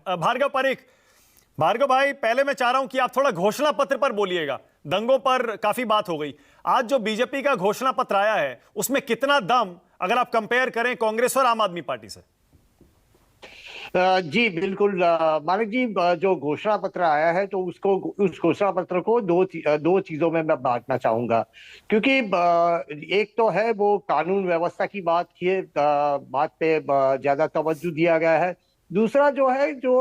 भार्गव पारिक, भार्गव भाई, पहले मैं चाह रहा हूं कि आप थोड़ा घोषणा पत्र पर बोलिएगा। दंगों पर काफी बात हो गई। आज जो बीजेपी का घोषणा पत्र आया है उसमें कितना दम, अगर आप कंपेयर करें कांग्रेस और आम आदमी पार्टी से? जी बिल्कुल मानिक जी, जो घोषणा पत्र आया है तो उस घोषणा पत्र को दो चीजों में मैं बांटना चाहूंगा। क्योंकि एक तो है वो कानून व्यवस्था की बात पे ज्यादा तवज्जो दिया गया है। दूसरा जो है, जो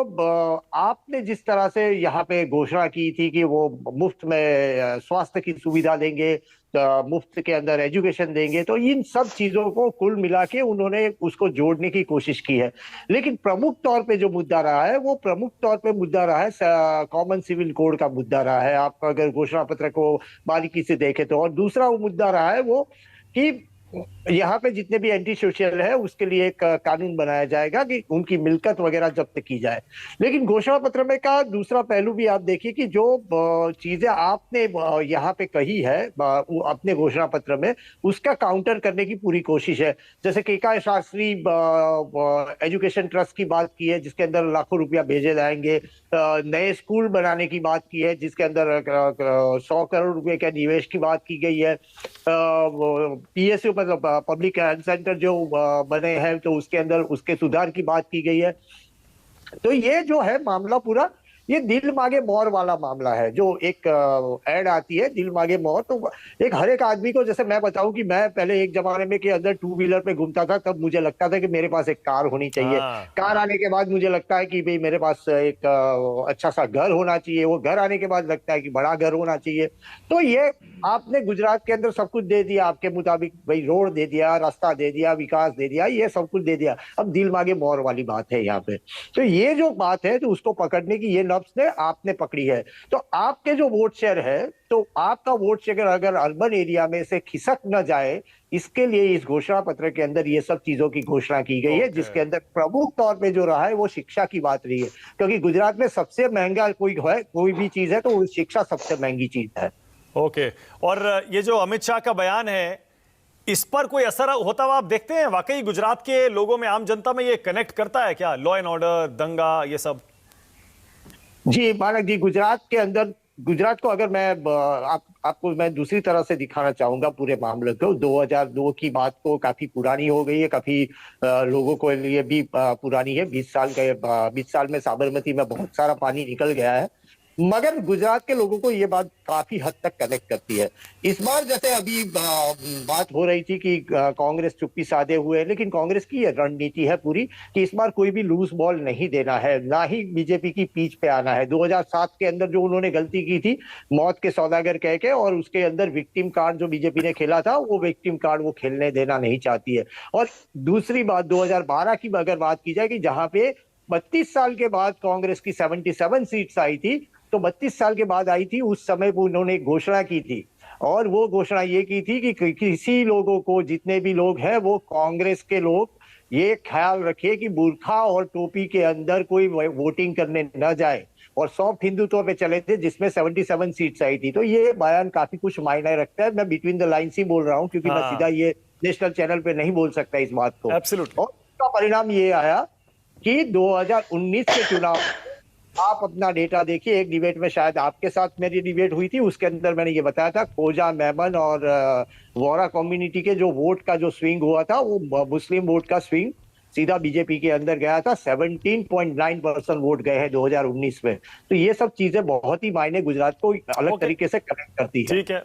आपने जिस तरह से यहाँ पे घोषणा की थी कि वो मुफ्त में स्वास्थ्य की सुविधा देंगे, मुफ्त के अंदर एजुकेशन देंगे, तो इन सब चीजों को कुल मिला के उन्होंने उसको जोड़ने की कोशिश की है। लेकिन प्रमुख तौर पे जो मुद्दा रहा है वो प्रमुख तौर पे मुद्दा रहा है कॉमन सिविल कोड का मुद्दा रहा है, आप अगर घोषणा पत्र को बारीकी से देखें तो। और दूसरा वो मुद्दा रहा है वो कि यहाँ पे जितने भी एंटी सोशल है उसके लिए एक कानून बनाया जाएगा कि उनकी मिल्कत वगैरह जब्त की जाए। लेकिन घोषणा पत्र में का दूसरा पहलू भी आप देखिए कि जो चीजें आपने यहाँ पे कही है अपने घोषणा पत्र में, उसका काउंटर करने की पूरी कोशिश है। जैसे केका शास्त्री एजुकेशन ट्रस्ट की बात की है जिसके अंदर लाखों रुपया भेजे जाएंगे, नए स्कूल बनाने की बात की है जिसके अंदर 100 करोड़ रुपए के निवेश की बात की गई है। पीएसयू मतलब पब्लिक हेल्थ सेंटर जो बने हैं तो उसके अंदर उसके सुधार की बात की गई है। तो ये जो है मामला पूरा, ये दिल मांगे मोर वाला मामला है। जो एक एड आती है दिल मांगे मोर, तो एक हर एक आदमी को, जैसे मैं बताऊं कि मैं पहले एक जमाने में के अंदर टू व्हीलर पे घूमता था, तब मुझे लगता था कि मेरे पास एक कार होनी चाहिए। कार आने के बाद मुझे लगता है कि भाई मेरे पास एक अच्छा सा घर होना चाहिए। वो घर आने के बाद लगता है कि बड़ा घर होना चाहिए। तो ये आपने गुजरात के अंदर सब कुछ दे दिया, आपके मुताबिक भाई रोड दे दिया, रास्ता दे दिया, विकास दे दिया, ये सब कुछ दे दिया। अब दिल मांगे मोर वाली बात है यहाँ पे। तो ये जो बात है तो उसको पकड़ने की ये नब्ज ने आपने पकड़ी है। तो आपके जो वोट शेयर है, तो आपका वोट शेयर अगर अर्बन एरिया में से खिसक न जाए, इसके लिए इस घोषणा पत्र के अंदर ये सब चीजों की घोषणा की गई है। जिसके अंदर प्रमुख तौर पे जो रहा है वो शिक्षा की बात रही है। क्योंकि गुजरात में सबसे महंगा कोई भी चीज है तो शिक्षा सबसे महंगी चीज है। ओके। और ये जो अमित शाह का बयान है, इस पर कोई असर होता हुआ आप देखते हैं? वाकई गुजरात के लोगों में, आम जनता में ये कनेक्ट करता है क्या? लॉ एंड ऑर्डर, दंगा, ये सब? जी मानक जी, गुजरात को अगर मैं आपको मैं दूसरी तरह से दिखाना चाहूंगा पूरे मामले को। 2002 की बात को काफी पुरानी हो गई है, काफी लोगों के लिए भी पुरानी है। 20 साल में साबरमती में बहुत सारा पानी निकल गया है, मगर गुजरात के लोगों को ये बात काफी हद तक कनेक्ट करती है। इस बार जैसे अभी बात हो रही थी कि कांग्रेस चुप्पी साधे हुए, लेकिन कांग्रेस की ये रणनीति है पूरी कि इस बार कोई भी लूज बॉल नहीं देना है, ना ही बीजेपी की पीछ पे आना है। 2007 के अंदर जो उन्होंने गलती की थी मौत के सौदागर कह के, और उसके अंदर विक्टिम कार्ड जो बीजेपी ने खेला था, वो विक्टिम कार्ड वो खेलने देना नहीं चाहती है। और दूसरी बात 2012 की अगर बात की जाए कि जहां पे 32 साल के बाद कांग्रेस की 77 सीट्स आई थी, तो 32 साल के बाद आई थी, उस समय वो उन्होंने एक घोषणा की थी। और वो घोषणा ये की थी कि किसी लोगों को, जितने भी लोग हैं वो कांग्रेस के लोग, ये ख्याल रखे कि बुर्खा और टोपी के अंदर कोई वोटिंग करने न जाए। और सॉफ्ट हिंदुत्व पे चले थे जिसमें 77 सीट्स आई थी। तो ये बयान काफी कुछ मायने रखता है। मैं बिटवीन द लाइन्स ही बोल रहा हूँ क्योंकि मैं सीधा ये नेशनल चैनल पे नहीं बोल सकता इस बात को। एब्सोल्युटली। और उसका परिणाम ये आया कि 2019 के चुनाव, आप अपना डेटा देखिए, एक डिबेट में शायद आपके साथ मेरी डिबेट हुई थी, उसके अंदर मैंने ये बताया था खोजा, मेमन और वोरा कम्युनिटी के जो वोट का जो स्विंग हुआ था, वो मुस्लिम वोट का स्विंग सीधा बीजेपी के अंदर गया था। 17.9% वोट गए हैं 2019 में। तो ये सब चीजें बहुत ही मायने गुजरात को अलग तरीके से कनेक्ट करती है। ठीक है।